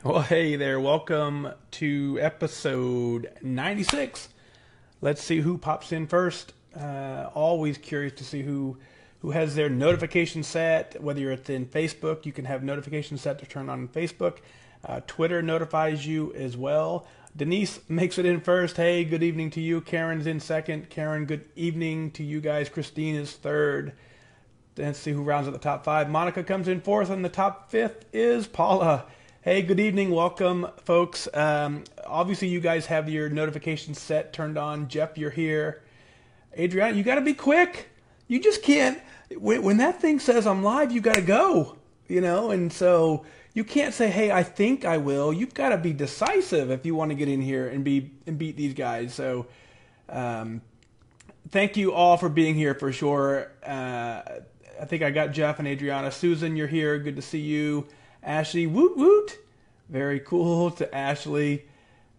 Well, hey there. Welcome to episode 96. Let's see who pops in first. Always curious to see who has their notification set. Whether it's in Facebook, you can have notifications set to turn on Facebook. Twitter notifies you as well. Denise makes it in first. Hey, good evening to you. Karen's in second. Karen, good evening to you guys. Kristine is third. Let's see who rounds out the top five. Monica comes in fourth, and the top fifth is Paula. Hey, good evening. Welcome, folks. Obviously, you guys have your notifications set, turned on. Jeff, you're here. Adriana, you got to be quick. You just can't. When that thing says I'm live, you got to go, and so you can't say, hey, I think I will. You've got to be decisive if you want to get in here and beat these guys. So thank you all for being here for sure. I think I got Jeff and Adriana. Susan, you're here. Good to see you. Ashley, woot woot. Very cool to Ashley.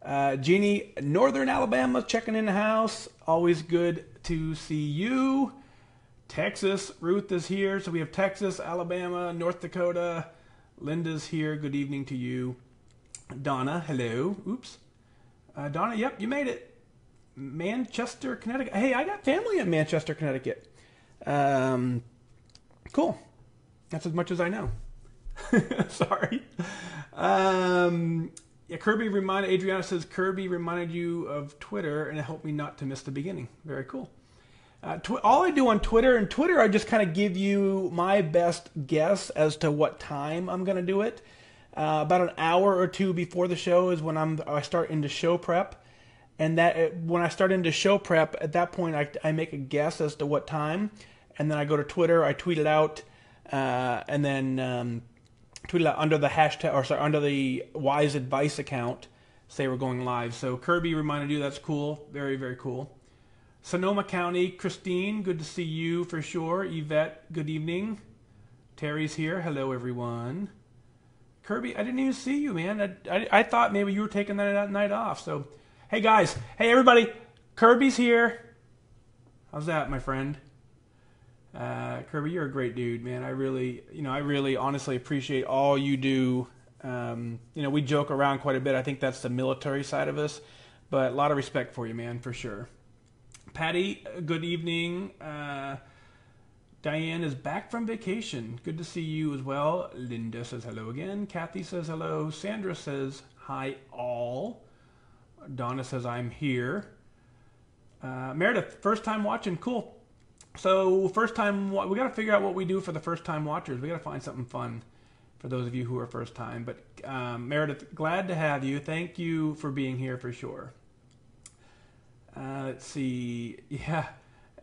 Jeannie, Northern Alabama, checking in the house. Always good to see you. Texas, Ruth is here. So we have Texas, Alabama, North Dakota. Linda's here. Good evening to you. Donna, hello. Oops. Donna, yep, you made it. Manchester, Connecticut. Hey, I got family in Manchester, Connecticut. Cool. That's as much as I know. Sorry. Kirby reminded, Adriana says, Kirby reminded you of Twitter and it helped me not to miss the beginning. Very cool. All I do on Twitter, I just kind of give you my best guess as to what time I'm going to do it. About an hour or two before the show is when I start into show prep. And when I start into show prep, at that point, I make a guess as to what time. And then I go to Twitter, I tweet it out, and then tweet it out under the hashtag, under the WhysAdvice account, say we're going live. So Kirby reminded you, that's cool. Very, very cool. Sonoma County, Kristine, good to see you for sure. Yvette, good evening. Terry's here. Hello, everyone. Kirby, I didn't even see you, man. I thought maybe you were taking that night off. So, hey, guys. Hey, everybody. Kirby's here. How's that, my friend? Kirby, you're a great dude, man. I really honestly appreciate all you do. We joke around quite a bit. I think that's the military side of us, but a lot of respect for you, man, for sure. Patty, good evening. Diane is back from vacation. Good to see you as well. Linda says hello again. Kathy says hello. Sandra says hi all. Donna says I'm here. Meredith, first time watching. Cool. So first time, we got to figure out what we do for the first time watchers. We got to find something fun for those of you who are first time. But Meredith, glad to have you. Thank you for being here for sure. Let's see. Yeah.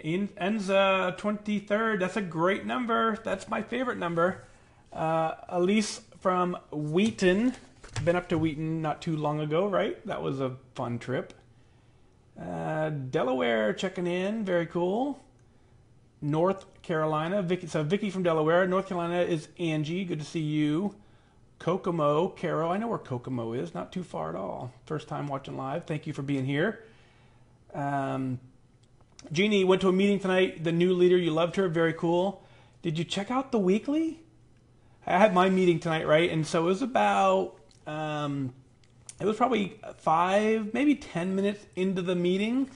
Enza 23rd. That's a great number. That's my favorite number. Elise from Wheaton. Been up to Wheaton not too long ago, right? That was a fun trip. Delaware checking in. Very cool. North Carolina, Vicky from Delaware. North Carolina is Angie. Good to see you. Kokomo, Carol. I know where Kokomo is. Not too far at all. First time watching live. Thank you for being here. Jeannie went to a meeting tonight. The new leader, you loved her. Very cool. Did you check out the weekly? I had my meeting tonight, right? And so it was about, it was probably 5, maybe 10 minutes into the meeting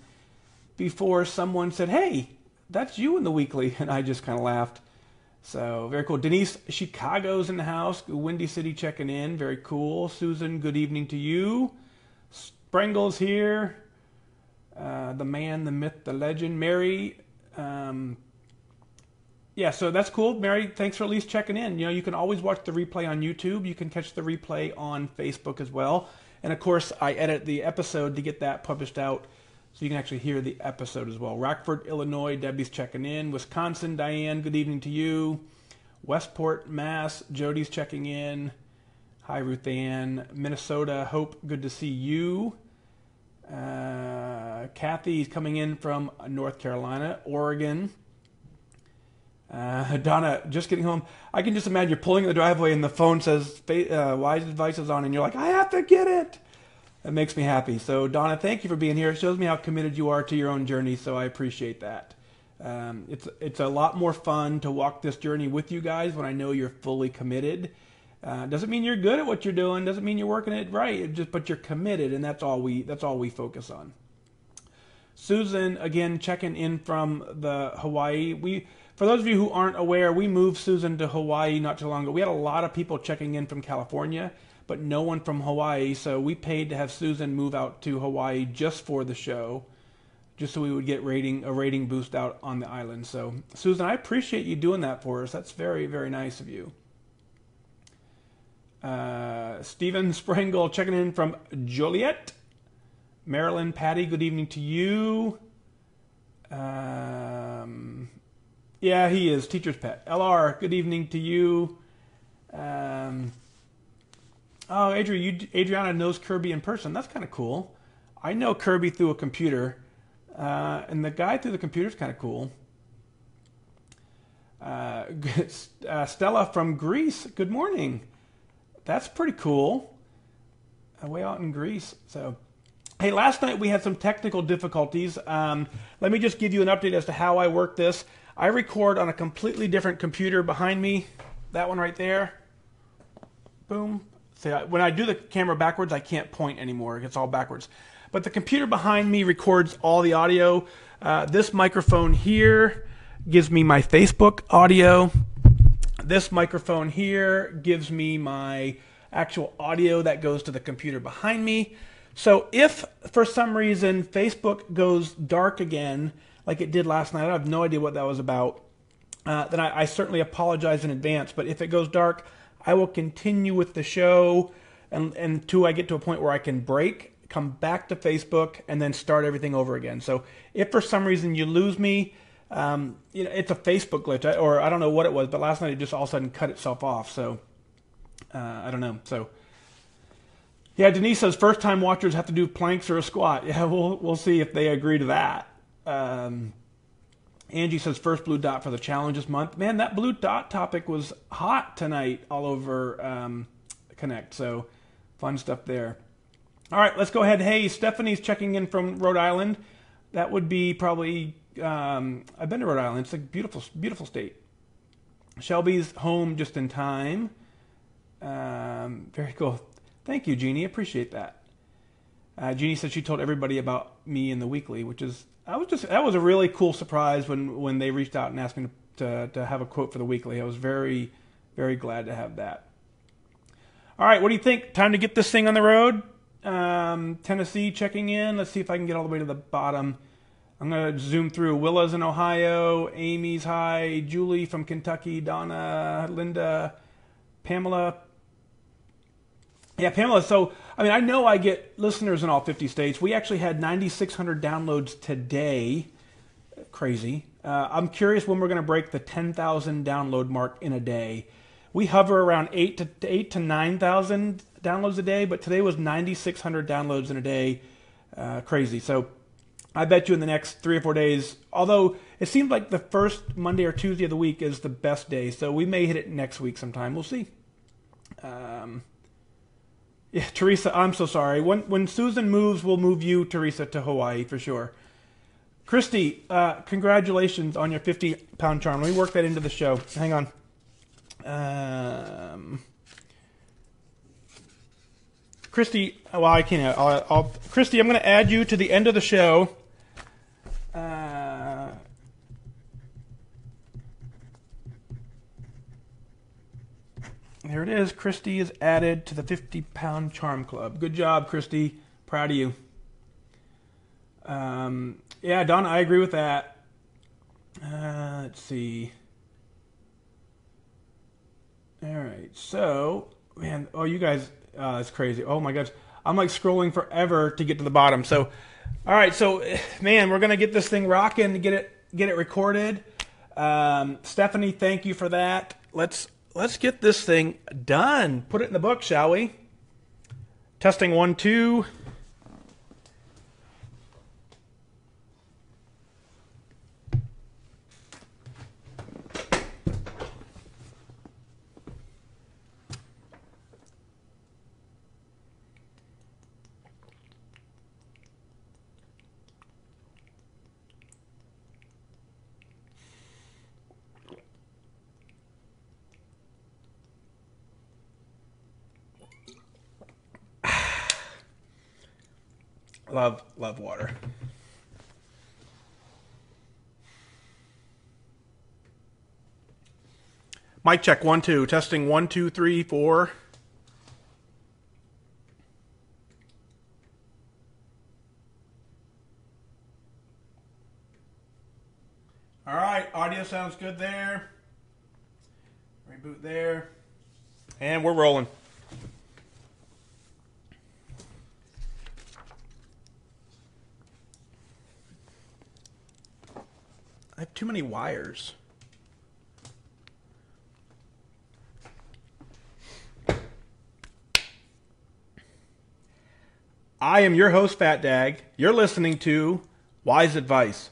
before someone said, hey, that's you in the weekly, and I just kind of laughed. So, very cool. Denise, Chicago's in the house. Windy City checking in. Very cool. Susan, good evening to you. Sprengle's here. The man, the myth, the legend. Mary, yeah, so that's cool. Mary, thanks for at least checking in. You can always watch the replay on YouTube. You can catch the replay on Facebook as well. And, of course, I edit the episode to get that published out, so you can actually hear the episode as well. Rockford, Illinois, Debbie's checking in. Wisconsin, Diane, good evening to you. Westport, Mass, Jody's checking in. Hi, Ruth Ann. Minnesota, Hope, good to see you. Kathy's coming in from North Carolina. Oregon. Donna, just getting home. I can just imagine you're pulling in the driveway and the phone says, WhysAdvice is on, and you're like, I have to get it. That makes me happy. So, Donna, thank you for being here. It shows me how committed you are to your own journey, so I appreciate that. It's a lot more fun to walk this journey with you guys when I know you're fully committed. Doesn't mean you're good at what you're doing. Doesn't mean you're working it right. But you're committed, and that's all we focus on. Susan, again, checking in from the Hawaii. For those of you who aren't aware, we moved Susan to Hawaii not too long ago. We had a lot of people checking in from California, but no one from Hawaii. So we paid to have Susan move out to Hawaii just for the show, just so we would get a rating boost out on the island. So Susan, I appreciate you doing that for us. That's very, very nice of you. Stephen Sprangle checking in from Joliet, Maryland. Patty, good evening to you. Yeah, he is. Teacher's pet. LR, good evening to you. Oh, Adriana knows Kirby in person. That's kind of cool. I know Kirby through a computer. And the guy through the computer is kind of cool. Stella from Greece, good morning. That's pretty cool. Way out in Greece. So, hey, last night we had some technical difficulties. Let me just give you an update as to how I work this. I record on a completely different computer behind me. That one right there. Boom. So when I do the camera backwards, I can't point anymore. It gets all backwards. But the computer behind me records all the audio. This microphone here gives me my Facebook audio. This microphone here gives me my actual audio that goes to the computer behind me. So if for some reason Facebook goes dark again, like it did last night, I have no idea what that was about, then I certainly apologize in advance. But if it goes dark, I will continue with the show until I get to a point where I can break, come back to Facebook, and then start everything over again. So if for some reason you lose me, it's a Facebook glitch, or I don't know what it was, but last night it just all of a sudden cut itself off. So I don't know. So yeah, Denise says first time watchers have to do planks or a squat. Yeah, we'll see if they agree to that. Angie says first blue dot for the challenge this month. Man, that blue dot topic was hot tonight all over Connect. So fun stuff there. All right, let's go ahead. Hey, Stephanie's checking in from Rhode Island. That would be probably, I've been to Rhode Island. It's a beautiful, beautiful state. Shelby's home just in time. Very cool. Thank you, Jeannie. Appreciate that. Jeannie said she told everybody about me in the weekly, which is, that was a really cool surprise when they reached out and asked me to have a quote for the weekly. I was very, very glad to have that. All right, what do you think? Time to get this thing on the road? Tennessee checking in. Let's see if I can get all the way to the bottom. I'm going to zoom through. Willa's in Ohio. Amy's hi. Julie from Kentucky. Donna. Linda. Pamela. Yeah, Pamela. So, I know I get listeners in all 50 states. We actually had 9,600 downloads today. Crazy. I'm curious when we're going to break the 10,000 download mark in a day. We hover around 8 to 9,000 downloads a day, but today was 9,600 downloads in a day. Crazy. So I bet you in the next 3 or 4 days, although it seems like the first Monday or Tuesday of the week is the best day, so we may hit it next week sometime. We'll see. Yeah, Teresa, I'm so sorry. When Susan moves, we'll move you, Teresa, to Hawaii for sure. Christy, congratulations on your 50-pound charm. Let me work that into the show. Hang on. Christy, well, I can't. Christy, I'm going to add you to the end of the show. There it is. Christy is added to the 50-pound charm club. Good job, Christy. Proud of you. Yeah, Donna, I agree with that. Let's see. All right, so, man, you guys, that's crazy. Oh my gosh, I'm like scrolling forever to get to the bottom. So, all right, so, man, we're gonna get this thing rocking, get it recorded. Stephanie, thank you for that. Let's get this thing done. Put it in the book, shall we? Testing 1, 2. Love water. Mic check, 1, 2. Testing 1, 2, 3, 4. All right, audio sounds good there. Reboot there. And we're rolling. I have too many wires. I am your host, FatDag. You're listening to WhysAdvice.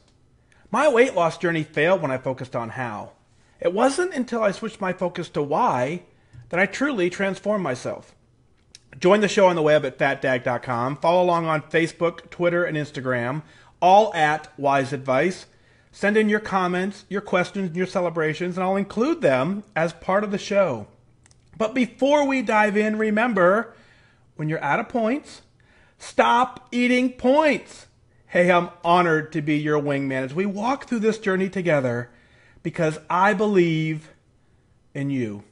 My weight loss journey failed when I focused on how. It wasn't until I switched my focus to why that I truly transformed myself. Join the show on the web at FatDag.com. Follow along on Facebook, Twitter, and Instagram, all at WhysAdvice. Send in your comments, your questions, and your celebrations, and I'll include them as part of the show. But before we dive in, remember, when you're out of points, stop eating points. Hey, I'm honored to be your wingman as we walk through this journey together because I believe in you.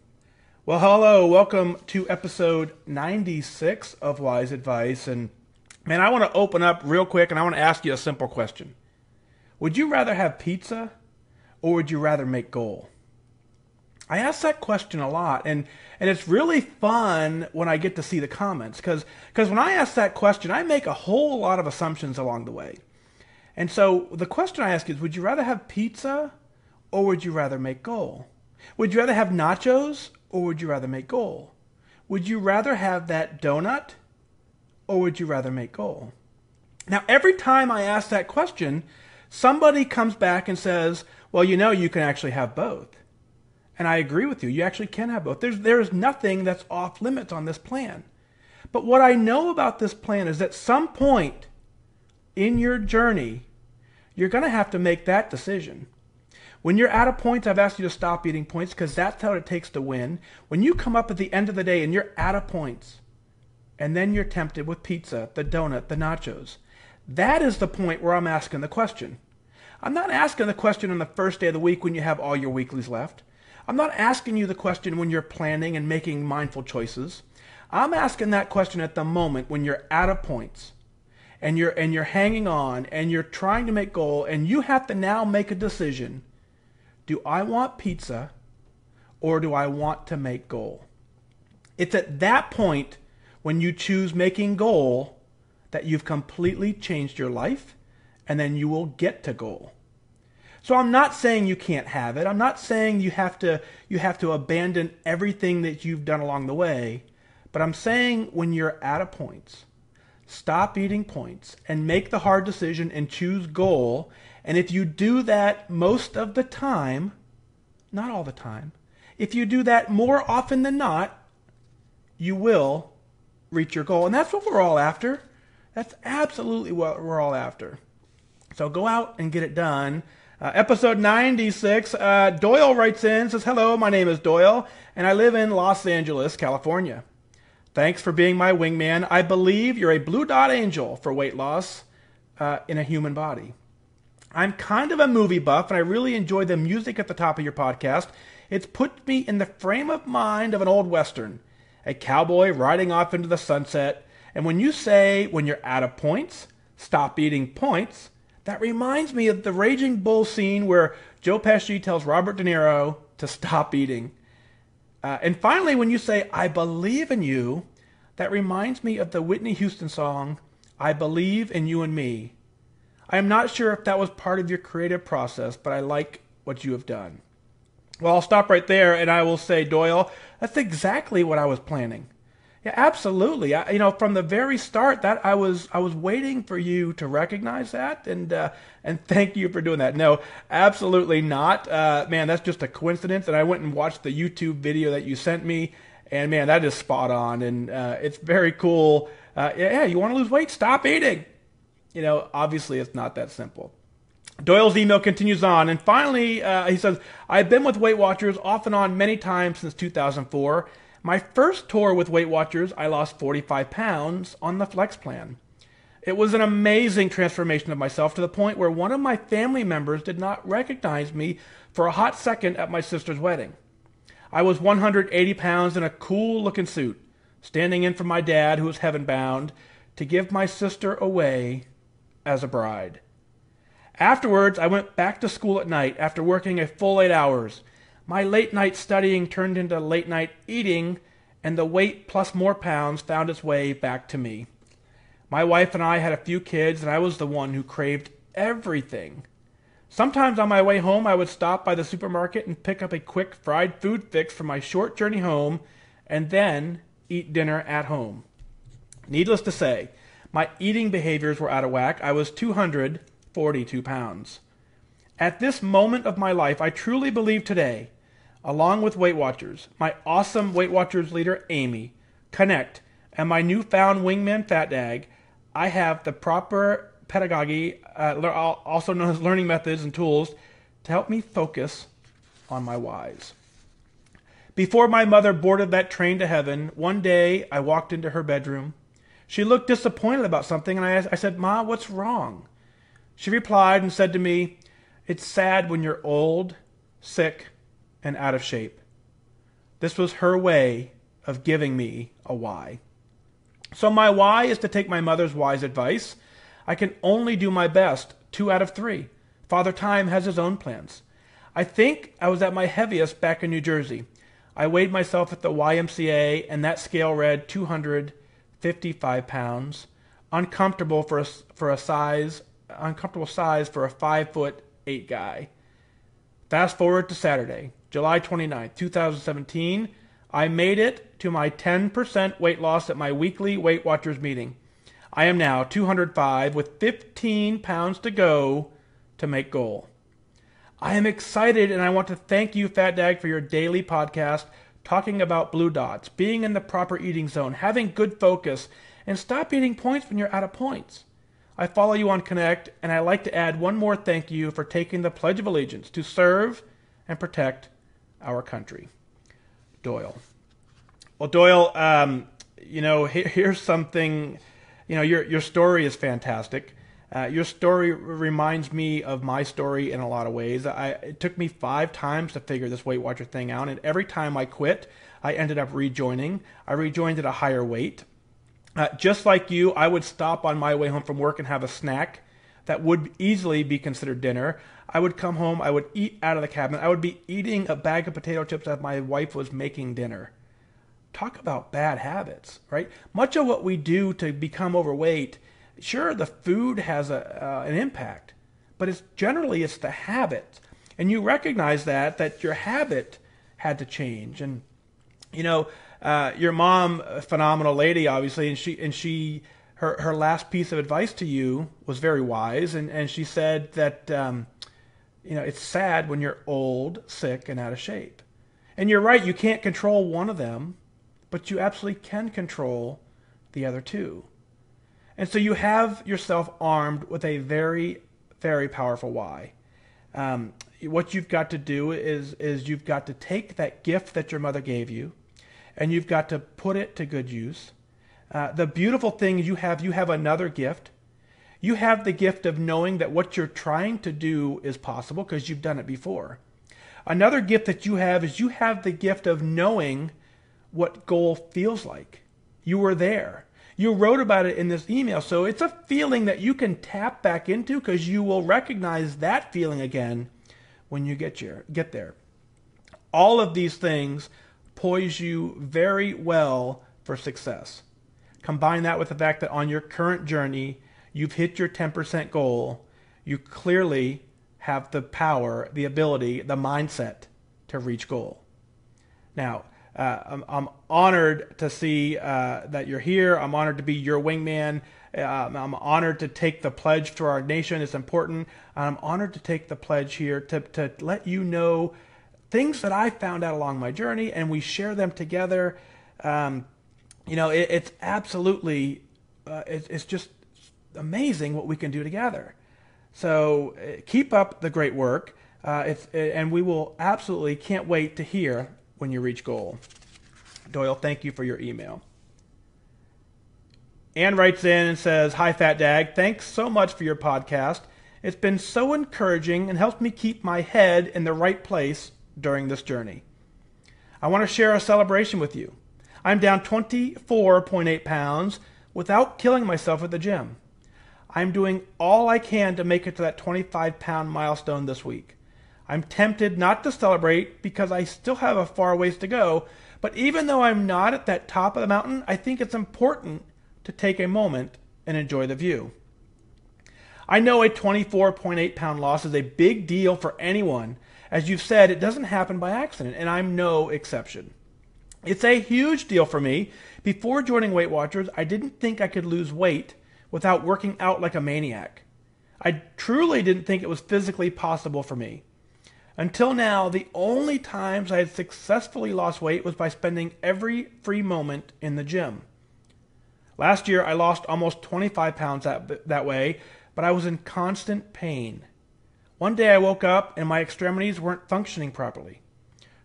Well, hello, welcome to episode 96 of WhysAdvice. And man, I want to open up real quick and I want to ask you a simple question. Would you rather have pizza or would you rather make goal? I ask that question a lot, and it's really fun when I get to see the comments, because when I ask that question, I make a whole lot of assumptions along the way. And so the question I ask is, would you rather have pizza or would you rather make goal? Would you rather have nachos or would you rather make goal? Would you rather have that donut or would you rather make goal? Now, every time I ask that question, somebody comes back and says, well, you know, you can actually have both. And I agree with you. You actually can have both. There's nothing that's off limits on this plan. But what I know about this plan is at some point in your journey, you're going to have to make that decision. When you're out of points, I've asked you to stop eating points because that's how it takes to win. When you come up at the end of the day and you're out of points, and then you're tempted with pizza, the donut, the nachos, that is the point where I'm asking the question. I'm not asking the question on the first day of the week when you have all your weeklies left. I'm not asking you the question when you're planning and making mindful choices. I'm asking that question at the moment when you're out of points and you're hanging on and you're trying to make goal and you have to now make a decision. Do I want pizza or do I want to make goal? It's at that point when you choose making goal that you've completely changed your life and then you will get to goal. So I'm not saying you can't have it. I'm not saying you have to abandon everything that you've done along the way. But I'm saying when you're out of points, stop eating points and make the hard decision and choose goal. And if you do that most of the time, not all the time, if you do that more often than not, you will reach your goal. And that's what we're all after. That's absolutely what we're all after. So go out and get it done. Episode 96, Doyle writes in, says, hello, my name is Doyle, and I live in Los Angeles, California. Thanks for being my wingman. I believe you're a blue dot angel for weight loss in a human body. I'm kind of a movie buff, and I really enjoy the music at the top of your podcast. It's put me in the frame of mind of an old Western, a cowboy riding off into the sunset. And when you say, when you're out of points, stop eating points, that reminds me of the Raging Bull scene where Joe Pesci tells Robert De Niro to stop eating. And finally, when you say, I believe in you, that reminds me of the Whitney Houston song, I Believe in You and Me. I am not sure if that was part of your creative process, but I like what you have done. Well, I'll stop right there and I will say, Doyle, that's exactly what I was planning. Yeah, absolutely. From the very start, that I was waiting for you to recognize that, and thank you for doing that. No, absolutely not. Man, that's just a coincidence. And I went and watched the YouTube video that you sent me, and man, that is spot on. And it's very cool. Yeah, you want to lose weight? Stop eating. Obviously, it's not that simple. Doyle's email continues on, and finally, he says, I've been with Weight Watchers off and on many times since 2004. My first tour with Weight Watchers, I lost 45 pounds on the Flex plan. It was an amazing transformation of myself to the point where one of my family members did not recognize me for a hot second at my sister's wedding. I was 180 pounds in a cool-looking suit, standing in for my dad, who was heaven-bound, to give my sister away as a bride. Afterwards, I went back to school at night after working a full 8 hours. My late-night studying turned into late-night eating, and the weight plus more pounds found its way back to me. My wife and I had a few kids, and I was the one who craved everything. Sometimes on my way home, I would stop by the supermarket and pick up a quick fried food fix for my short journey home, and then eat dinner at home. Needless to say, my eating behaviors were out of whack. I was 242 pounds. At this moment of my life, I truly believe today, along with Weight Watchers, my awesome Weight Watchers leader, Amy, Connect, and my newfound wingman, FatDag, I have the proper pedagogy, also known as learning methods and tools, to help me focus on my whys. Before my mother boarded that train to heaven, one day I walked into her bedroom. She looked disappointed about something, and I said, "Ma, what's wrong?" She replied and said to me, "It's sad when you're old, sick, and out of shape." This was her way of giving me a why. So my why is to take my mother's wise advice. I can only do my best 2 out of 3. Father Time has his own plans. I think I was at my heaviest back in New Jersey. I weighed myself at the YMCA, and that scale read 255 pounds, uncomfortable size for a 5'8" guy. Fast forward to Saturday, July 29th, 2017. I made it to my 10% weight loss at my weekly Weight Watchers meeting. I am now 205 with 15 pounds to go to make goal. I am excited, and I want to thank you, FatDag, for your daily podcast talking about blue dots, being in the proper eating zone, having good focus, and stop eating points when you're out of points. I follow you on Connect, and I'd like to add one more thank you for taking the Pledge of Allegiance to serve and protect our country. Doyle. Well, Doyle, here's something, your story is fantastic. Your story reminds me of my story in a lot of ways. It took me 5 times to figure this Weight Watcher thing out, and every time I quit, I ended up rejoining. I rejoined at a higher weight. Just like you, I would stop on my way home from work and have a snack that would easily be considered dinner. I would come home, I would eat out of the cabinet. I would be eating a bag of potato chips as my wife was making dinner. Talk about bad habits, right? Much of what we do to become overweight, sure, the food has an impact, but it's the habit. And you recognize that your habit had to change. And, your mom, a phenomenal lady, obviously, and her last piece of advice to you was very wise. And she said that, it's sad when you're old, sick, and out of shape. And you're right, you can't control one of them, but you absolutely can control the other two. And so you have yourself armed with a very, very powerful why. What you've got to do is you've got to take that gift that your mother gave you, and you've got to put it to good use. The beautiful thing is you have another gift. You have the gift of knowing that what you're trying to do is possible because you've done it before. Another gift that you have is you have the gift of knowing what goal feels like. You were there. You wrote about it in this email, so it's a feeling that you can tap back into because you will recognize that feeling again when you get there. All of these things poise you very well for success. Combine that with the fact that on your current journey, you've hit your 10% goal. You clearly have the power, the ability, the mindset to reach goal. Now, I'm honored to see that you're here. I'm honored to be your wingman. I'm honored to take the pledge to our nation. It's important. I'm honored to take the pledge here to let you know things that I found out along my journey, and we share them together. It's absolutely, it's just amazing what we can do together. So keep up the great work, and we will absolutely can't wait to hear when you reach goal. Doyle, thank you for your email. Ann writes in and says, "Hi, FatDag. Thanks so much for your podcast. It's been so encouraging and helps me keep my head in the right place during this journey. I want to share a celebration with you. I'm down 24.8 pounds without killing myself at the gym. I'm doing all I can to make it to that 25-pound milestone this week. I'm tempted not to celebrate because I still have a far ways to go, but even though I'm not at that top of the mountain, I think it's important to take a moment and enjoy the view. I know a 24.8-pound loss is a big deal for anyone. As you've said, it doesn't happen by accident, and I'm no exception. It's a huge deal for me. Before joining Weight Watchers, I didn't think I could lose weight without working out like a maniac. I truly didn't think it was physically possible for me. Until now, the only times I had successfully lost weight was by spending every free moment in the gym. Last year, I lost almost 25 pounds that way, but I was in constant pain. One day I woke up and my extremities weren't functioning properly.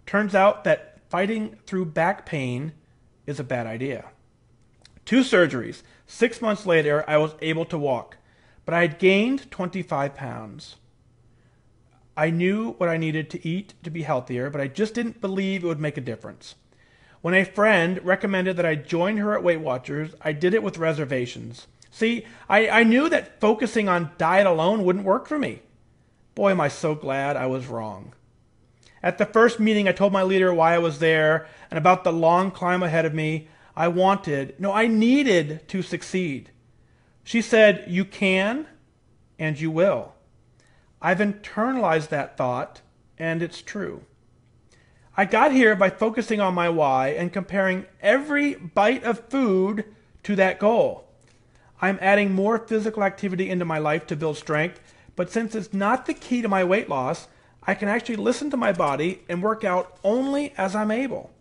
Turns out that fighting through back pain is a bad idea. 2 surgeries. 6 months later, I was able to walk, but I had gained 25 pounds. I knew what I needed to eat to be healthier, but I just didn't believe it would make a difference. When a friend recommended that I join her at Weight Watchers, I did it with reservations. See, I knew that focusing on diet alone wouldn't work for me. Boy, am I so glad I was wrong. At the first meeting, I told my leader why I was there and about the long climb ahead of me. I needed to succeed. She said, "You can and you will." I've internalized that thought, and it's true. I got here by focusing on my why and comparing every bite of food to that goal. I'm adding more physical activity into my life to build strength, but since it's not the key to my weight loss, I can actually listen to my body and work out only as I'm able.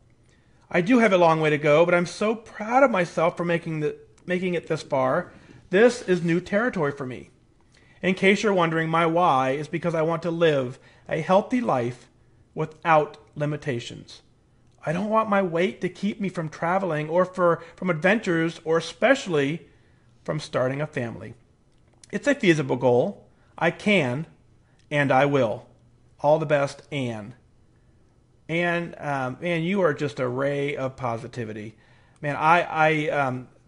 I do have a long way to go, but I'm so proud of myself for making it this far. This is new territory for me. In case you're wondering, my why is because I want to live a healthy life without limitations. I don't want my weight to keep me from traveling or from adventures, or especially from starting a family. It's a feasible goal. I can and I will. All the best, Anne. And man, you are just a ray of positivity. Man,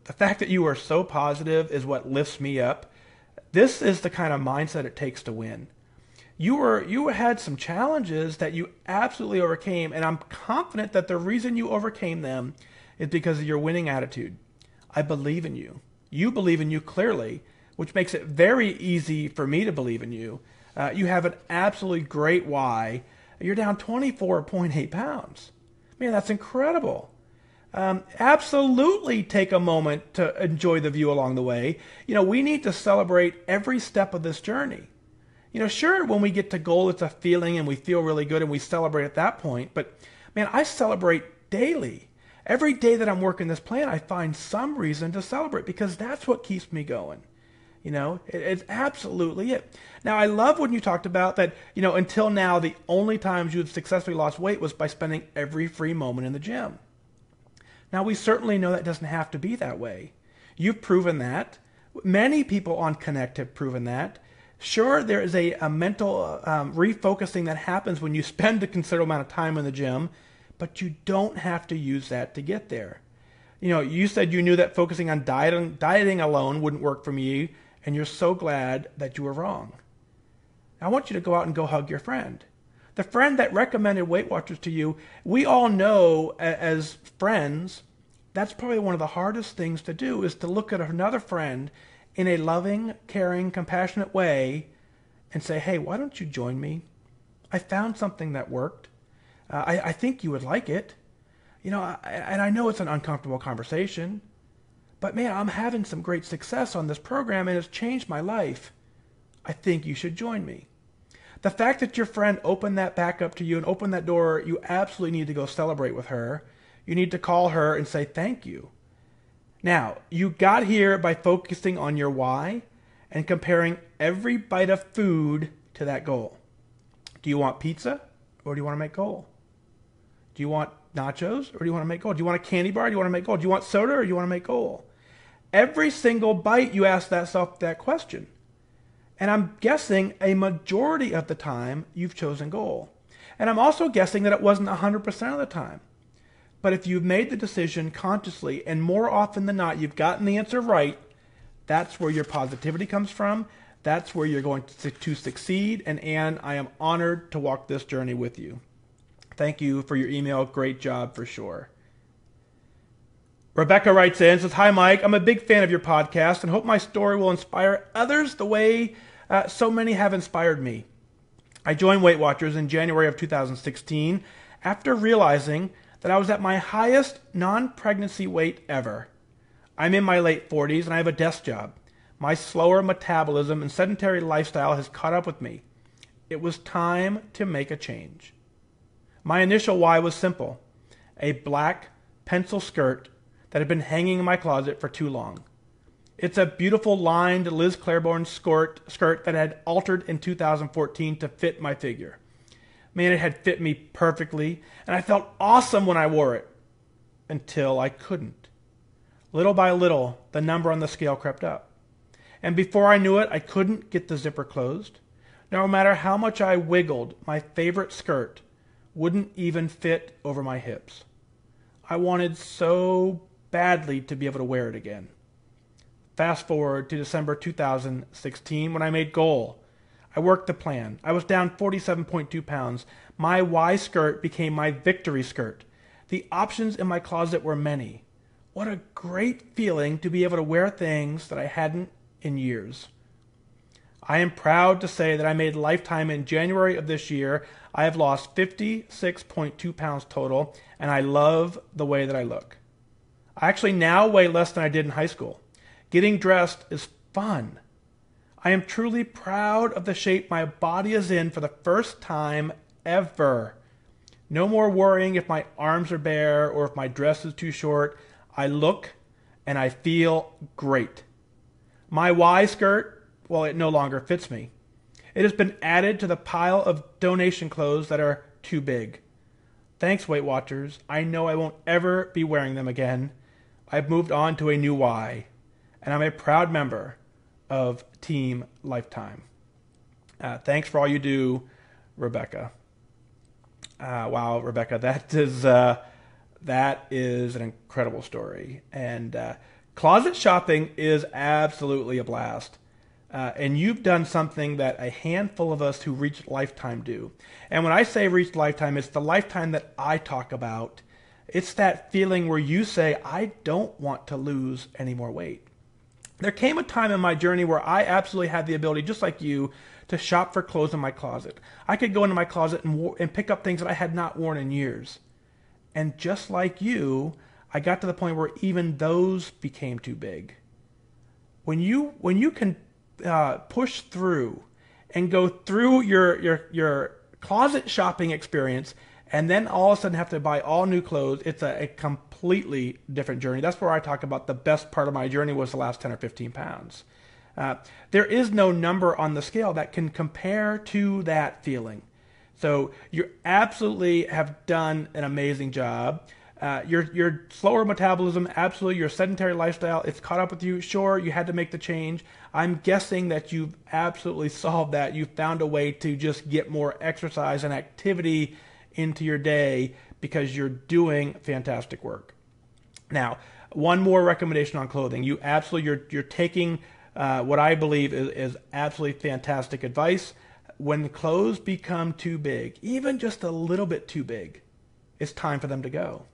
the fact that you are so positive is what lifts me up. This is the kind of mindset it takes to win. You had some challenges that you absolutely overcame, and I'm confident that the reason you overcame them is because of your winning attitude. I believe in you. You believe in you clearly, which makes it very easy for me to believe in you. You have an absolutely great why. You're down 24.8 pounds. Man, that's incredible. Absolutely take a moment to enjoy the view along the way. We need to celebrate every step of this journey. Sure, when we get to goal, it's a feeling and we feel really good and we celebrate at that point. But man, I celebrate daily. Every day that I'm working this plan, I find some reason to celebrate because that's what keeps me going. It's absolutely it. Now, I love when you talked about that, until now, the only times you had successfully lost weight was by spending every free moment in the gym. Now, we certainly know that doesn't have to be that way. You've proven that. Many people on Connect have proven that. Sure, there is a mental refocusing that happens when you spend a considerable amount of time in the gym, but you don't have to use that to get there. You said you knew that focusing on dieting alone wouldn't work for you, and you're so glad that you were wrong. I want you to go out and go hug your friend. The friend that recommended Weight Watchers to you, we all know as friends, that's probably one of the hardest things to do, is to look at another friend in a loving, caring, compassionate way and say, "Hey, why don't you join me? I found something that worked. I think you would like it." And I know it's an uncomfortable conversation, but man, I'm having some great success on this program and it's changed my life. I think you should join me. The fact that your friend opened that back up to you and opened that door, you absolutely need to go celebrate with her. You need to call her and say thank you. Now, you got here by focusing on your why and comparing every bite of food to that goal. Do you want pizza or do you want to make goal? Do you want nachos or do you want to make goal? Do you want a candy bar or do you want to make goal? Do you want soda or do you want to make goal? Every single bite you ask yourself that question. And I'm guessing a majority of the time you've chosen goal. And I'm also guessing that it wasn't 100% of the time. But if you've made the decision consciously, and more often than not you've gotten the answer right, that's where your positivity comes from. That's where you're going to succeed. And Ann, I am honored to walk this journey with you. Thank you for your email. Great job for sure. Rebecca writes in, says, "Hi, Mike. I'm a big fan of your podcast and hope my story will inspire others the way so many have inspired me. I joined Weight Watchers in January of 2016 after realizing that I was at my highest non-pregnancy weight ever. I'm in my late 40s and I have a desk job. My slower metabolism and sedentary lifestyle has caught up with me. It was time to make a change. My initial why was simple: a black pencil skirt that had been hanging in my closet for too long. It's a beautiful lined Liz Claiborne skirt that had altered in 2014 to fit my figure. Man, it had fit me perfectly, and I felt awesome when I wore it, until I couldn't. Little by little, the number on the scale crept up. And before I knew it, I couldn't get the zipper closed. No matter how much I wiggled, my favorite skirt wouldn't even fit over my hips. I wanted so badly to be able to wear it again. Fast forward to December 2016 when I made goal. I worked the plan. I was down 47.2 pounds. My Y skirt became my victory skirt. The options in my closet were many. What a great feeling to be able to wear things that I hadn't in years. I am proud to say that I made Lifetime in January of this year. I have lost 56.2 pounds total, and I love the way that I look. I actually now weigh less than I did in high school. Getting dressed is fun. I am truly proud of the shape my body is in for the first time ever. No more worrying if my arms are bare or if my dress is too short. I look and I feel great. My Y skirt, well, it no longer fits me. It has been added to the pile of donation clothes that are too big. Thanks, Weight Watchers. I know I won't ever be wearing them again. I've moved on to a new Y, and I'm a proud member of Team Lifetime. Thanks for all you do, Rebecca. Wow, Rebecca, that is an incredible story. And closet shopping is absolutely a blast. And you've done something that a handful of us who reached Lifetime do. And when I say reached Lifetime, it's the lifetime that I talk about. It's that feeling where you say, I don't want to lose any more weight. There came a time in my journey where I absolutely had the ability, just like you, to shop for clothes in my closet. I could go into my closet and pick up things that I had not worn in years. And just like you, I got to the point where even those became too big. When you can push through and go through your closet shopping experience and then all of a sudden have to buy all new clothes, it's a completely different journey. That's where I talk about the best part of my journey was the last 10 or 15 pounds. There is no number on the scale that can compare to that feeling. So you absolutely have done an amazing job. Your slower metabolism, absolutely, your sedentary lifestyle, it's caught up with you. Sure, you had to make the change. I'm guessing that you've absolutely solved that. You've found a way to just get more exercise and activity into your day because you're doing fantastic work. Now, one more recommendation on clothing. You're taking what I believe is absolutely fantastic advice. When clothes become too big, even just a little bit too big, it's time for them to go.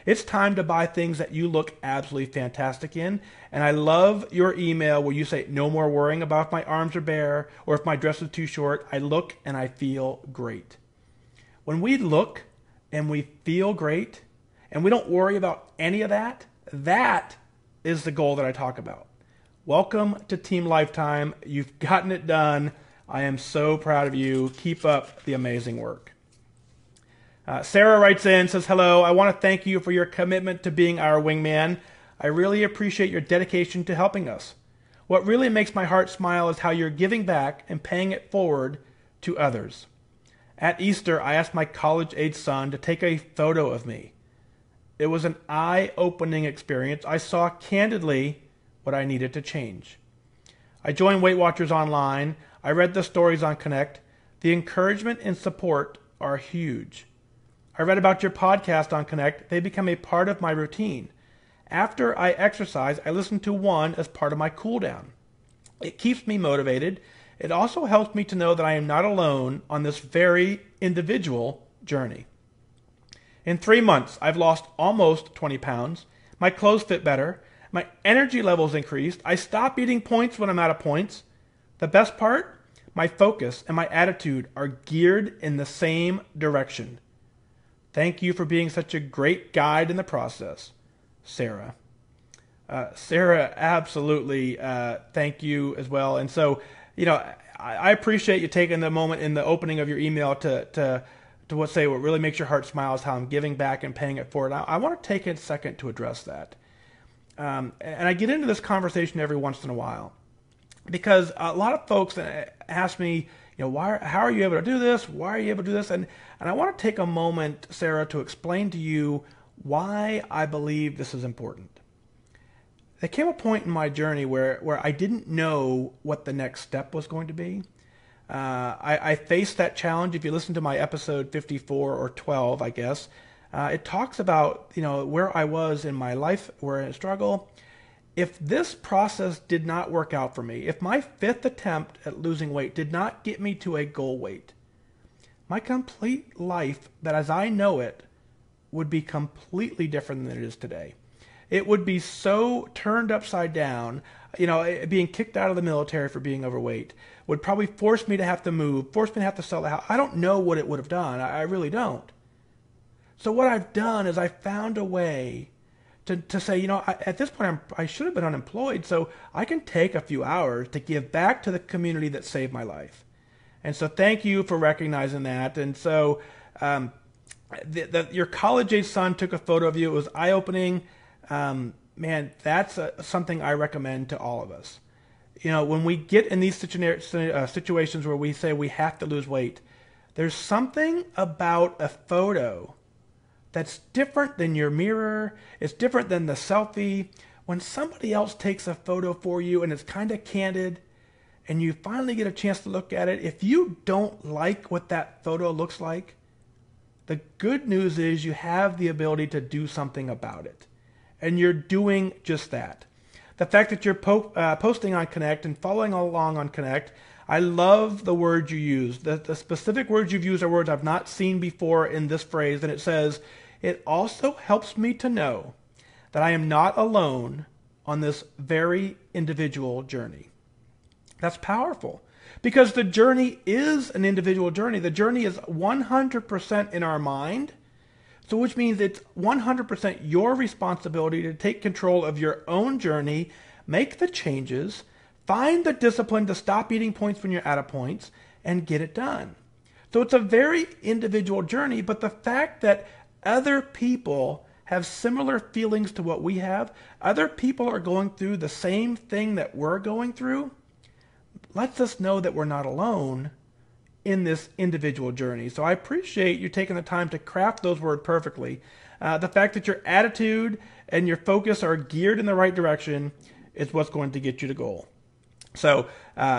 It's time to buy things that you look absolutely fantastic in. And I love your email where you say, no more worrying about if my arms are bare or if my dress is too short. I look and I feel great. When we look and we feel great and we don't worry about any of that, that is the goal that I talk about. Welcome to Team Lifetime. You've gotten it done. I am so proud of you. Keep up the amazing work. Sarah writes in, says, hello, I want to thank you for your commitment to being our wingman. I really appreciate your dedication to helping us. What really makes my heart smile is how you're giving back and paying it forward to others. At Easter, I asked my college-age son to take a photo of me. It was an eye-opening experience. I saw candidly what I needed to change. I joined Weight Watchers online. I read the stories on Connect. The encouragement and support are huge. I read about your podcast on Connect. They become a part of my routine. After I exercise, I listen to one as part of my cool down. It keeps me motivated. It also helps me to know that I am not alone on this very individual journey. In 3 months, I've lost almost 20 pounds. My clothes fit better. My energy levels increased. I stop eating points when I'm out of points. The best part? My focus and my attitude are geared in the same direction. Thank you for being such a great guide in the process, Sarah. Sarah, absolutely. Thank you as well. And so, I appreciate you taking the moment in the opening of your email to what really makes your heart smile is how I'm giving back and paying it forward. I want to take a second to address that. And I get into this conversation every once in a while because a lot of folks ask me, how are you able to do this? Why are you able to do this? And I want to take a moment, Sarah, to explain to you why I believe this is important. There came a point in my journey where I didn't know what the next step was going to be. I faced that challenge. If you listen to my episode 54 or 12, I guess, it talks about where I was in my life, where I struggle. If this process did not work out for me, if my 5th attempt at losing weight did not get me to a goal weight, my complete life, that as I know it, would be completely different than it is today. It would be so turned upside down. Being kicked out of the military for being overweight would probably force me to have to move, force me to have to sell the house. I don't know what it would have done. I really don't. So what I've done is I found a way to say, at this point I should have been unemployed, so I can take a few hours to give back to the community that saved my life. And so thank you for recognizing that. And so your college-age son took a photo of you. It was eye-opening. Man, that's something I recommend to all of us. When we get in these situations where we say we have to lose weight, there's something about a photo that's different than your mirror. It's different than the selfie. When somebody else takes a photo for you and it's kind of candid and you finally get a chance to look at it, if you don't like what that photo looks like, the good news is you have the ability to do something about it. And you're doing just that. The fact that you're posting on Connect and following along on Connect, I love the words you use. The specific words you've used are words I've not seen before in this phrase, and it says, it also helps me to know that I am not alone on this very individual journey. That's powerful because the journey is an individual journey. The journey is 100% in our mind. So which means it's 100% your responsibility to take control of your own journey, make the changes, find the discipline to stop eating points when you're out of points, and get it done. So it's a very individual journey, but the fact that other people have similar feelings to what we have, other people are going through the same thing that we're going through, lets us know that we're not alone in this individual journey. So I appreciate you taking the time to craft those words perfectly. The fact that your attitude and your focus are geared in the right direction is what's going to get you to goal. So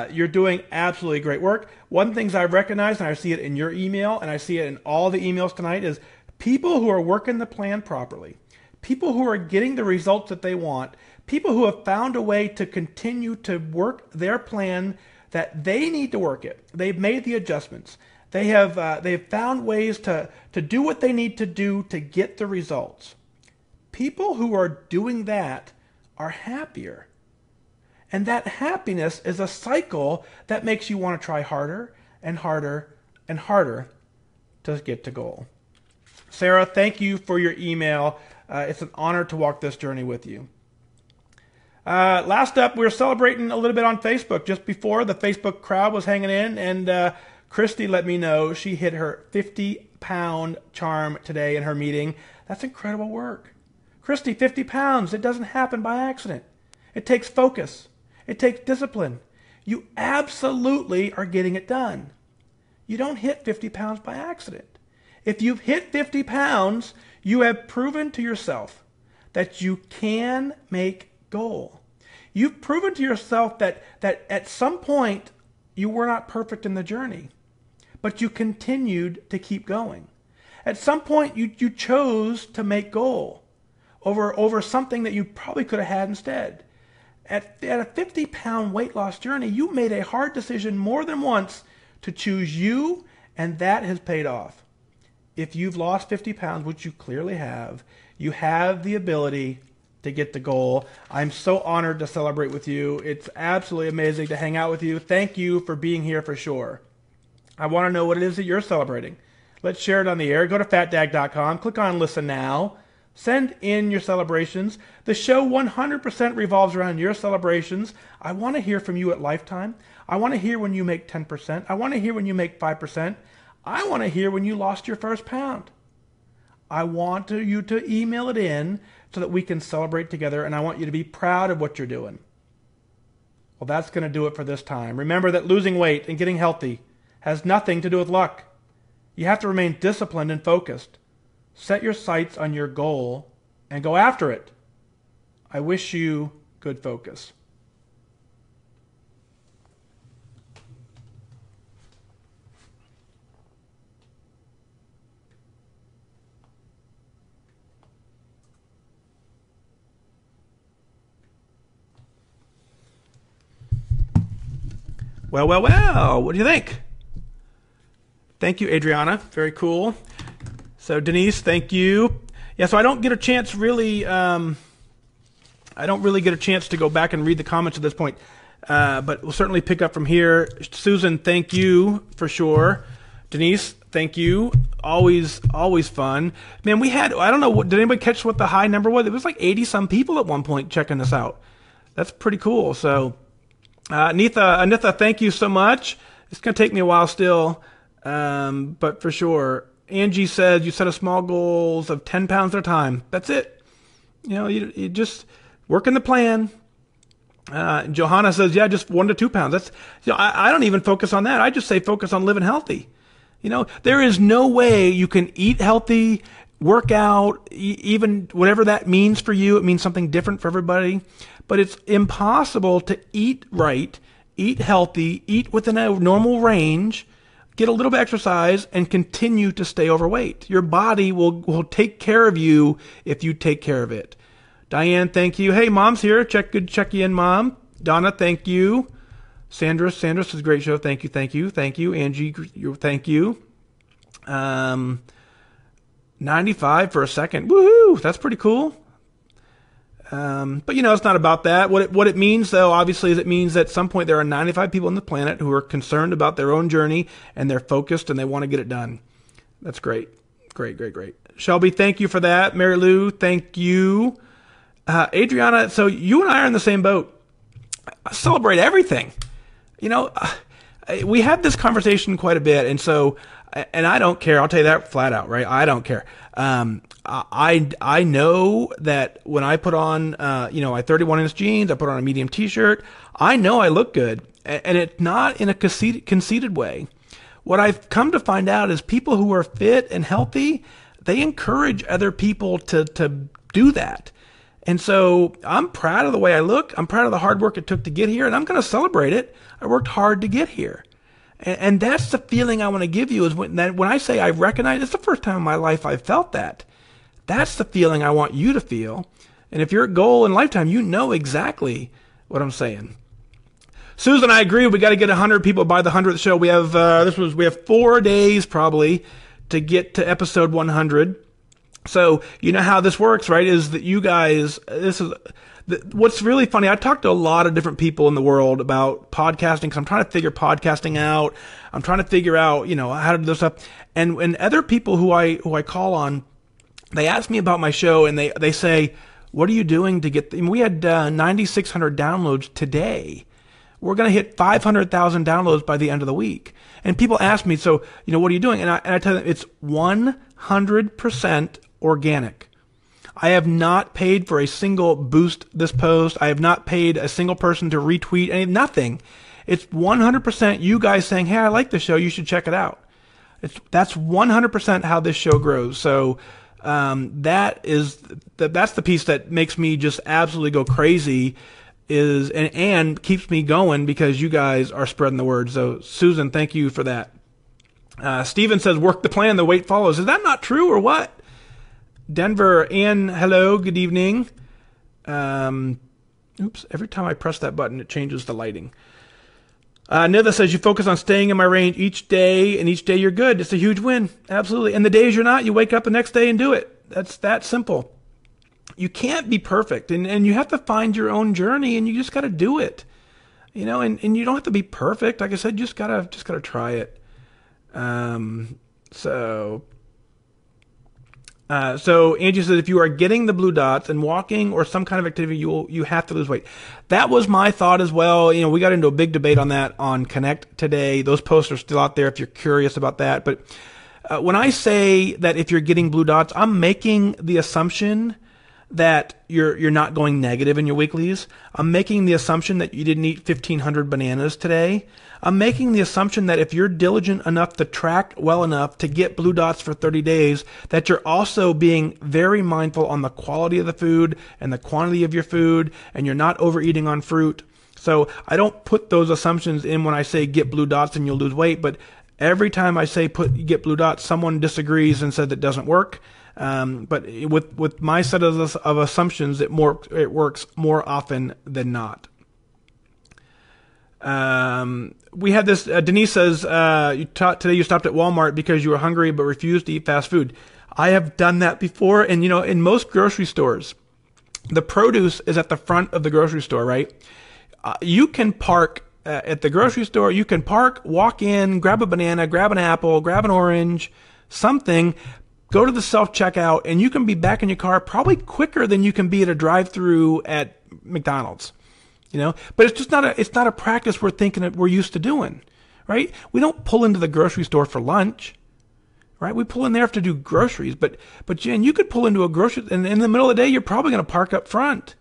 you're doing absolutely great work. One of the things I've recognized, and I see it in your email, and I see it in all the emails tonight, is people who are working the plan properly, people who are getting the results that they want, people who have found a way to continue to work their plan that they need to work it. They've made the adjustments. They've found ways to do what they need to do to get the results. People who are doing that are happier. And that happiness is a cycle that makes you want to try harder and harder and harder to get to goal. Sarah, thank you for your email. It's an honor to walk this journey with you. Last up, we're celebrating a little bit on Facebook. Just before, the Facebook crowd was hanging in, and Kristine let me know she hit her 50-pound charm today in her meeting. That's incredible work. Kristine, 50 pounds, it doesn't happen by accident. It takes focus. It takes discipline. You absolutely are getting it done. You don't hit 50 pounds by accident. If you've hit 50 pounds, you have proven to yourself that you can make goal. You've proven to yourself that at some point you were not perfect in the journey, but you continued to keep going. At some point you chose to make goal over something that you probably could have had instead. At a 50-pound weight loss journey, you made a hard decision more than once to choose you, and that has paid off. If you've lost 50 pounds, which you clearly have, you have the ability to get the goal. I'm so honored to celebrate with you. It's absolutely amazing to hang out with you. Thank you for being here for sure. I want to know what it is that you're celebrating. Let's share it on the air. Go to FatDag.com, click on Listen Now. Send in your celebrations. The show 100% revolves around your celebrations. I want to hear from you at Lifetime. I want to hear when you make 10%. I want to hear when you make 5%. I want to hear when you lost your first pound. I want you to email it in so that we can celebrate together, and I want you to be proud of what you're doing. Well, that's going to do it for this time. Remember that losing weight and getting healthy has nothing to do with luck. You have to remain disciplined and focused. Set your sights on your goal and go after it. I wish you good focus. Well, well, well. What do you think? Thank you, Adriana. Very cool. So Denise, thank you. Yeah, so I don't get a chance really. I don't really get a chance to go back and read the comments at this point, but we'll certainly pick up from here. Susan, thank you for sure. Denise, thank you. Always fun. Man, we had, I don't know, did anybody catch what the high number was? It was like 80 some people at one point checking this out. That's pretty cool. So Anitha, thank you so much. It's going to take me a while still, but for sure. Angie said you set a small goals of 10 pounds at a time. That's it. You know, you just work in the plan. Johanna says, yeah, just 1 to 2 pounds. That's, you know, I don't even focus on that. I just say focus on living healthy. You know, there is no way you can eat healthy, work out, even whatever that means for you. It means something different for everybody, but it's impossible to eat right, eat healthy, eat within a normal range, get a little bit of exercise, and continue to stay overweight. Your body will take care of you if you take care of it. Diane, thank you. Hey, Mom's here. Check you in, Mom. Donna, thank you. Sandra is a great show. Thank you. Angie, thank you. 95 for a second. Woohoo! That's pretty cool. But you know, it's not about that. What it means, though, obviously, is it means that at some point there are 95 people on the planet who are concerned about their own journey, and they're focused and they want to get it done. That's great. Great. Shelby, thank you for that. Mary Lou, thank you. Adriana, so you and I are in the same boat. I celebrate everything. You know, we have this conversation quite a bit, and so, and I don't care. I'll tell you that flat out, right? I don't care. I know that when I put on, my 31-inch jeans, I put on a medium T-shirt, I know I look good, and it's not in a conceited way. What I've come to find out is people who are fit and healthy, they encourage other people to do that. And so I'm proud of the way I look. I'm proud of the hard work it took to get here, and I'm going to celebrate it. I worked hard to get here. And that's the feeling I want to give you, is when I say I recognize, it's the first time in my life I've felt that. That's the feeling I want you to feel. And if you're at goal in Lifetime, you know exactly what I'm saying. Susan, I agree. We got to get 100 people by the 100th show. We have we have 4 days probably to get to episode 100. So you know how this works, right? Is that you guys? What's really funny, I talked to a lot of different people in the world about podcasting, because I'm trying to figure podcasting out. I'm trying to figure out, how to do this stuff. And other people who I call on, they ask me about my show, and they say, what are you doing to get, we had 9,600 downloads today. We're going to hit 500,000 downloads by the end of the week. And people ask me, so, what are you doing? And I tell them it's 100% organic. I have not paid for a single boost this post. I have not paid a single person to retweet nothing. It's 100% you guys saying, hey, I like the show. You should check it out. That's 100% how this show grows. So that's the piece that makes me just absolutely go crazy. is and keeps me going because you guys are spreading the word. So Susan, thank you for that. Steven says, work the plan, the weight follows. Is that not true or what? Denver, Ann, hello, good evening. Oops, every time I press that button, it changes the lighting. Nitha says, you focus on staying in my range each day, and each day you're good. It's a huge win. Absolutely. And the days you're not, you wake up the next day and do it. That's that simple. You can't be perfect, and you have to find your own journey, and you just got to do it. You know, and you don't have to be perfect. Like I said, you just gotta try it. So Angie says, if you are getting the blue dots and walking or some kind of activity, you have to lose weight. That was my thought as well. You know, we got into a big debate on that on Connect today. Those posts are still out there if you're curious about that. But when I say that if you're getting blue dots, I'm making the assumption that you're not going negative in your weeklies. I'm making the assumption that you didn't eat 1,500 bananas today. I'm making the assumption that if you're diligent enough to track well enough to get blue dots for 30 days, that you're also being very mindful on the quality of the food and the quantity of your food, and you're not overeating on fruit. So I don't put those assumptions in when I say get blue dots and you'll lose weight, but every time I say get blue dots, someone disagrees and says it doesn't work. But with my set of assumptions, it works more often than not. We had this, Denise says, today you stopped at Walmart because you were hungry but refused to eat fast food. I have done that before. And, you know, in most grocery stores, the produce is at the front of the grocery store, right? You can park at the grocery store. You can park, walk in, grab a banana, grab an apple, grab an orange, something, go to the self-checkout, and you can be back in your car probably quicker than you can be at a drive-through at McDonald's. You know, but it's not a practice we're used to doing, right? We don't pull into the grocery store for lunch, right? We pull in there to do groceries, but Jen, you could pull into a grocery, and in the middle of the day, you're probably going to park up front,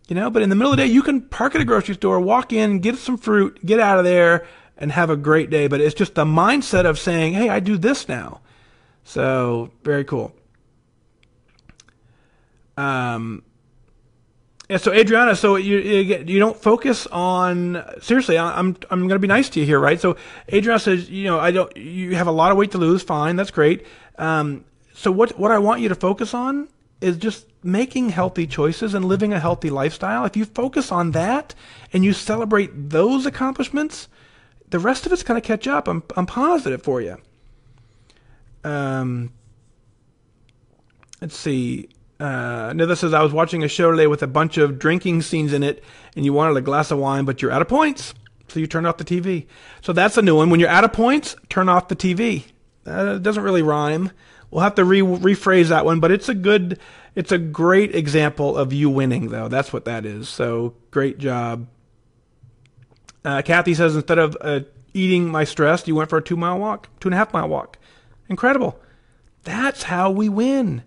you know, but in the middle of the day, you can park at a grocery store, walk in, get some fruit, get out of there, and have a great day. But it's just the mindset of saying, hey, I do this now. So very cool. And so Adriana, so you don't focus on, seriously, I'm going to be nice to you here, right? So Adriana says, you know, you have a lot of weight to lose. Fine. That's great. So what I want you to focus on is just making healthy choices and living a healthy lifestyle. If you focus on that and you celebrate those accomplishments, the rest of it's going to catch up. I'm positive for you. Let's see. Nitha says, I was watching a show today with a bunch of drinking scenes in it, and you wanted a glass of wine, but you're out of points, so you turned off the TV. So that's a new one. When you're out of points, turn off the TV. It doesn't really rhyme. We'll have to rephrase that one, but it's a great example of you winning, though. That's what that is. So great job. Kathy says, instead of eating my stress, you went for a 2.5 mile walk. Incredible. That's how we win.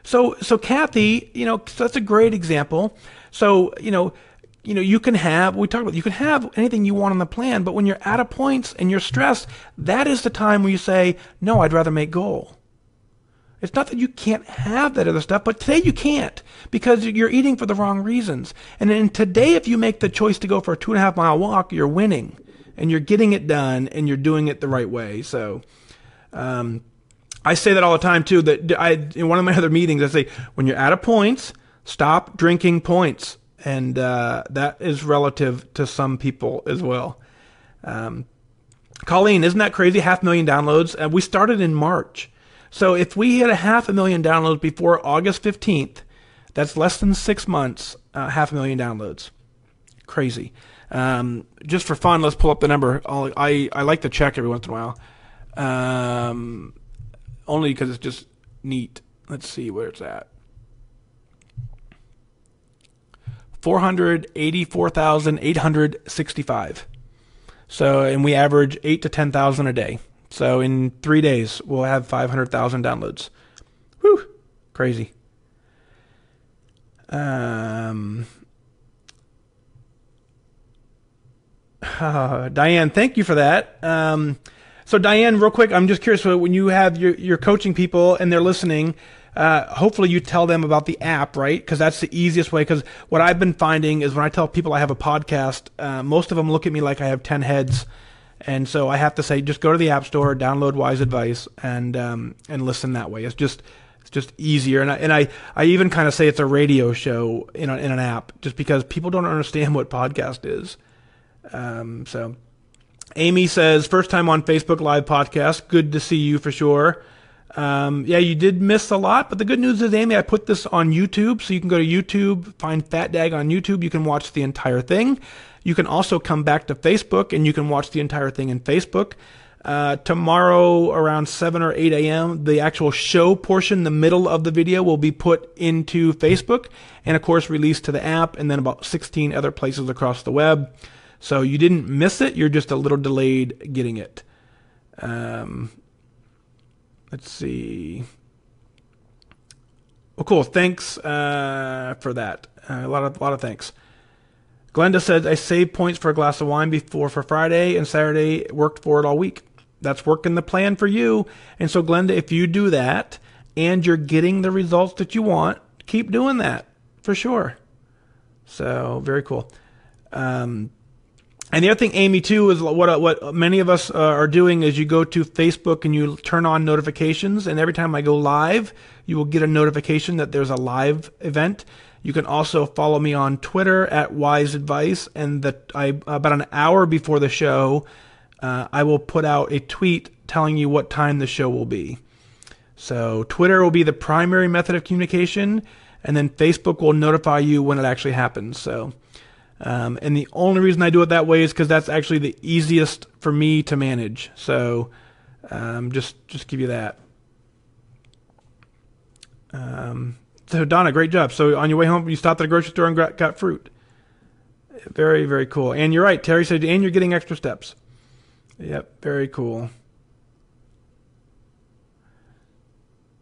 So Kathy, you know, so that's a great example. So, you can have anything you want on the plan, but when you're out of points and you're stressed, that is the time where you say, no, I'd rather make goal. It's not that you can't have that other stuff, but today you can't because you're eating for the wrong reasons. And then today, if you make the choice to go for a 2.5 mile walk, you're winning and you're getting it done and you're doing it the right way. So, I say that all the time too, that in one of my other meetings, I say, when you're out of points, stop drinking points. And that is relative to some people as well. Colleen, isn't that crazy? 500,000 downloads. We started in March. So if we hit 500,000 downloads before August 15th, that's less than 6 months, 500,000 downloads. Crazy. Just for fun, let's pull up the number. I like to check every once in a while. Only because it's just neat. Let's see where it's at. 484,865. So, and we average 8 to 10,000 a day. So in 3 days, we'll have 500,000 downloads. Whew, crazy. Diane, thank you for that. So Diane, real quick, I'm just curious, when you have your coaching people and they're listening, hopefully you tell them about the app, right? Because that's the easiest way. Because what I've been finding is when I tell people I have a podcast, most of them look at me like I have 10 heads. And so I have to say, just go to the App Store, download WhysAdvice, and listen that way. It's just easier. And I even kind of say it's a radio show in an app, just because people don't understand what podcast is. So Amy says, first time on Facebook Live podcast. Good to see you for sure. Yeah, you did miss a lot, but the good news is, Amy, I put this on YouTube, so you can go to YouTube, find FatDag on YouTube. You can watch the entire thing. You can also come back to Facebook, and you can watch the entire thing in Facebook. Tomorrow around 7 or 8 a.m., the actual show portion, the middle of the video, will be put into Facebook and, of course, released to the app, and then about 16 other places across the web. So you didn't miss it. You're just a little delayed getting it. Let's see. Well, cool. Thanks for that. A lot of thanks. Glenda says, I saved points for a glass of wine for Friday, and Saturday worked for it all week. That's working the plan for you. And so, Glenda, if you do that and you're getting the results that you want, keep doing that for sure. So, very cool. And the other thing, Amy, too, is what many of us are doing is you go to Facebook and you turn on notifications, and every time I go live, you will get a notification that there's a live event. You can also follow me on Twitter at WhysAdvice, and about an hour before the show, I will put out a tweet telling you what time the show will be. So Twitter will be the primary method of communication, and then Facebook will notify you when it actually happens. So, and the only reason I do it that way is because that's actually the easiest for me to manage. So just give you that. So Donna, great job. So on your way home, you stopped at a grocery store and got fruit. Very, very cool. And you're right. Terry said, and you're getting extra steps. Yep, very cool.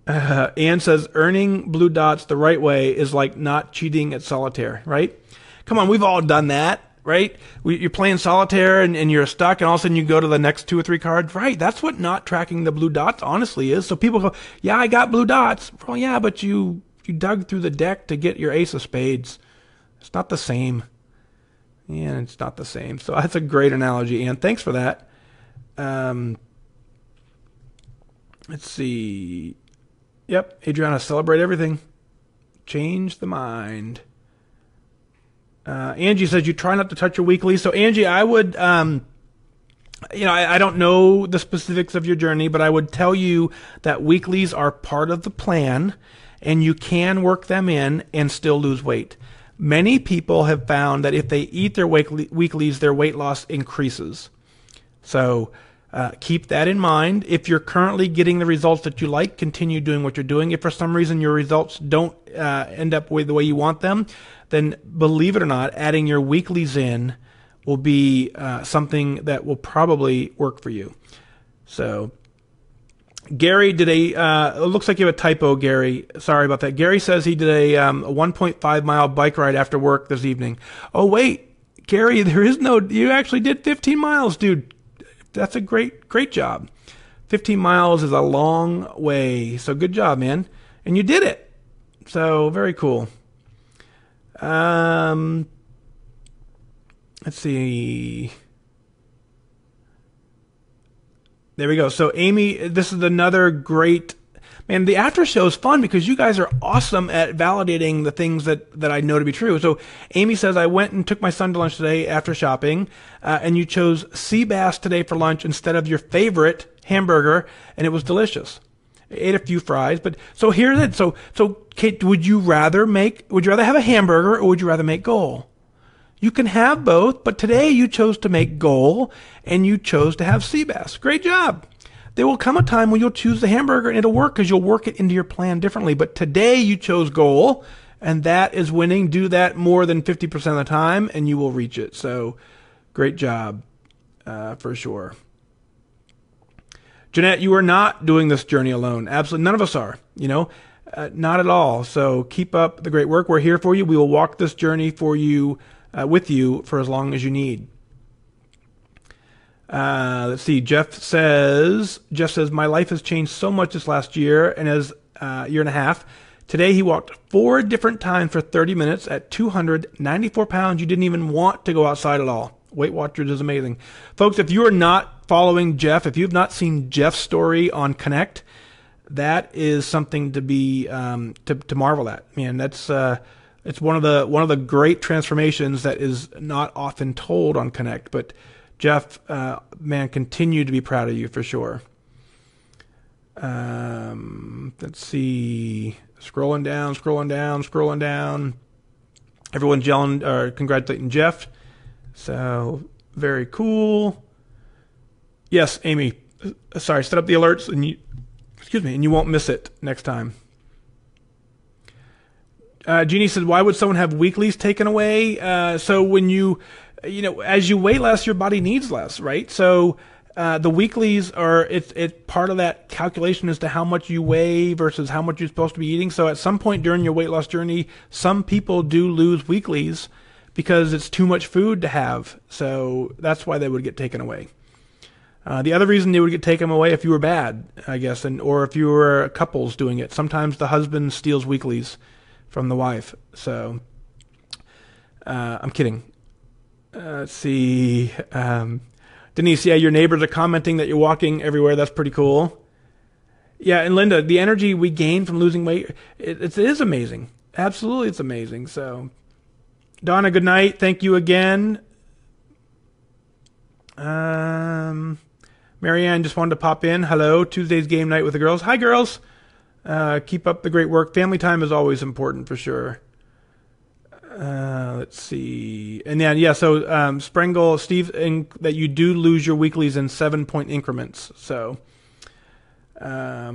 Ann says, earning blue dots the right way is like not cheating at solitaire, right? Come on, we've all done that, right? You're playing solitaire and you're stuck, and all of a sudden you go to the next 2 or 3 cards. Right, that's what not tracking the blue dots honestly is. So people go, yeah, I got blue dots. Well, yeah, but you dug through the deck to get your ace of spades. It's not the same. Yeah, it's not the same. So that's a great analogy, Ann. Thanks for that. Let's see. Yep, Adriana, celebrate everything. Change the mind. Angie says you try not to touch your weekly. So Angie, I would, I don't know the specifics of your journey, but I would tell you that weeklies are part of the plan, and you can work them in and still lose weight. Many people have found that if they eat their weeklies, their weight loss increases. So keep that in mind. If you're currently getting the results that you like, continue doing what you're doing. If for some reason your results don't end up with the way you want them, then believe it or not, adding your weeklies in will be something that will probably work for you. So Gary did it looks like you have a typo, Gary. Sorry about that. Gary says he did a 1.5 mile bike ride after work this evening. Oh, wait, Gary, you actually did 15 miles, dude. That's a great job. 15 miles is a long way. So good job, man. And you did it. So very cool. Let's see. There we go. So Amy, this is another great, man, the after show is fun because you guys are awesome at validating the things that I know to be true. So Amy says, I went and took my son to lunch today after shopping, and you chose sea bass today for lunch instead of your favorite hamburger, and it was delicious. I ate a few fries, but so here's it. So Kate, would you rather have a hamburger, or would you rather make Goal? You can have both, but today you chose to make Goal, and you chose to have sea bass. Great job. There will come a time when you'll choose the hamburger and it'll work because you'll work it into your plan differently. But today you chose Goal, and that is winning. Do that more than 50% of the time, and you will reach it. So great job for sure. Jeanette, you are not doing this journey alone. Absolutely. None of us are, not at all. So keep up the great work. We're here for you. We will walk this journey for you, with you for as long as you need. Let's see. Jeff says, my life has changed so much this last year, and as year and a half. Today he walked 4 different times for 30 minutes at 294 pounds. You didn't even want to go outside at all. Weight Watchers is amazing. Folks, if you are not following Jeff, if you've not seen Jeff's story on Connect, that is something to be to marvel at. Man, that's it's one of the great transformations that is not often told on Connect. But Jeff, man, continue to be proud of you for sure. Let's see. Scrolling down. Everyone's yelling or congratulating Jeff. So very cool. Yes, Amy. Sorry, set up the alerts and you won't miss it next time. Jeannie says, why would someone have weeklies taken away? So when as you weigh less, your body needs less, right? So the weeklies are it's part of that calculation as to how much you weigh versus how much you're supposed to be eating. So at some point during your weight loss journey, some people do lose weeklies because it's too much food to have. So that's why they would get taken away. The other reason they would get taken away if you were bad, I guess, or if you were couples doing it. Sometimes the husband steals weeklies from the wife. So I'm kidding. Let's see. Denise, yeah, your neighbors are commenting that you're walking everywhere. That's pretty cool. Yeah, and Linda, the energy we gain from losing weight, it is amazing. Absolutely, it's amazing. So, Donna, good night. Thank you again. Marianne just wanted to pop in. Hello, Tuesday's game night with the girls. Hi, girls. Keep up the great work. Family time is always important for sure. Let's see. And then, yeah, so Sprengel, Steve, that you do lose your weeklies in 7-point increments. So I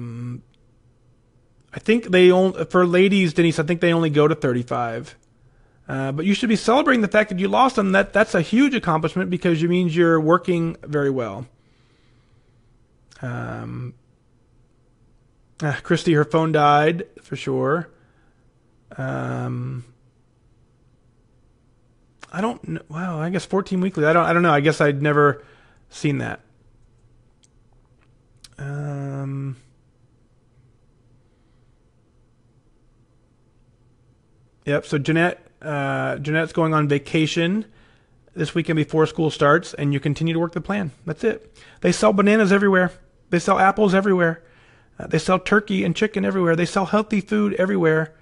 think for ladies, Denise, I think they only go to 35. But you should be celebrating the fact that you lost them. That's a huge accomplishment because it means you're working very well. Christy, her phone died for sure. I don't know. Wow, I guess 14 weekly. I don't know. I guess I'd never seen that. Yep. So Jeanette's going on vacation this weekend before school starts, and you continue to work the plan. That's it. They sell bananas everywhere. They sell apples everywhere. They sell turkey and chicken everywhere. They sell healthy food everywhere.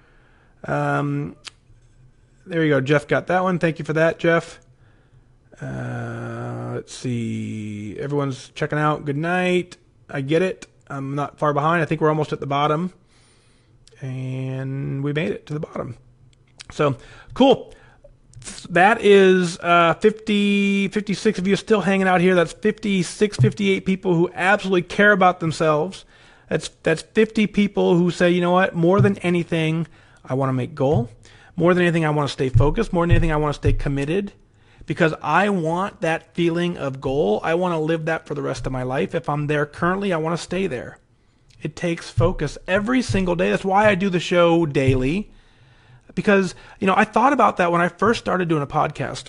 There you go. Jeff got that one. Thank you for that, Jeff. Let's see. Everyone's checking out. Good night. I get it. I'm not far behind. I think we're almost at the bottom. And we made it to the bottom. So, cool. That is 56 of you still hanging out here. That's 56, 58 people who absolutely care about themselves. That's 50 people who say, you know what, more than anything, I want to make goal. More than anything, I want to stay focused. More than anything, I want to stay committed because I want that feeling of goal. I want to live that for the rest of my life. If I'm there currently, I want to stay there. It takes focus every single day. That's why I do the show daily because, I thought about that when I first started doing a podcast.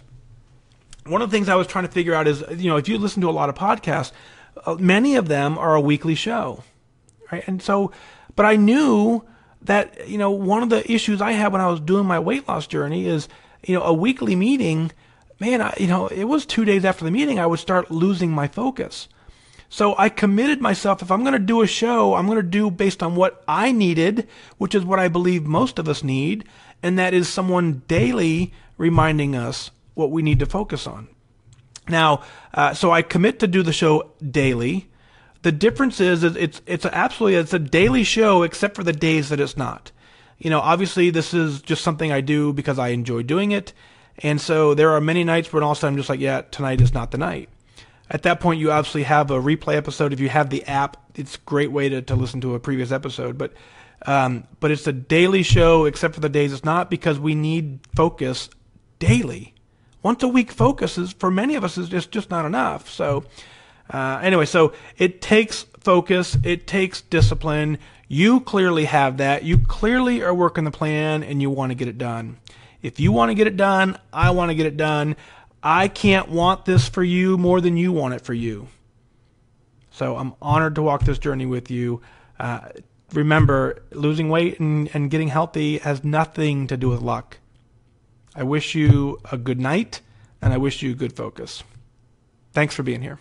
One of the things I was trying to figure out is, if you listen to a lot of podcasts, many of them are a weekly show, right? And so, but I knew that, one of the issues I had when I was doing my weight loss journey is, a weekly meeting, man, it was 2 days after the meeting, I would start losing my focus. So I committed myself, if I'm going to do a show, I'm going to do based on what I needed, which is what I believe most of us need, and that is someone daily reminding us what we need to focus on. Now, so I commit to do the show daily. The difference is it's a daily show except for the days that it's not. Obviously this is just something I do because I enjoy doing it. And so there are many nights where all of a sudden I'm just like, yeah, tonight is not the night. At that point, you obviously have a replay episode. If you have the app, it's a great way to listen to a previous episode. But it's a daily show except for the days it's not because we need focus daily. Once a week focus is, for many of us, is just not enough. So anyway, so it takes focus. It takes discipline. You clearly have that. You clearly are working the plan and you want to get it done. If you want to get it done, I want to get it done. I can't want this for you more than you want it for you. So I'm honored to walk this journey with you. remember, losing weight and getting healthy has nothing to do with luck. I wish you a good night, and I wish you good focus. Thanks for being here.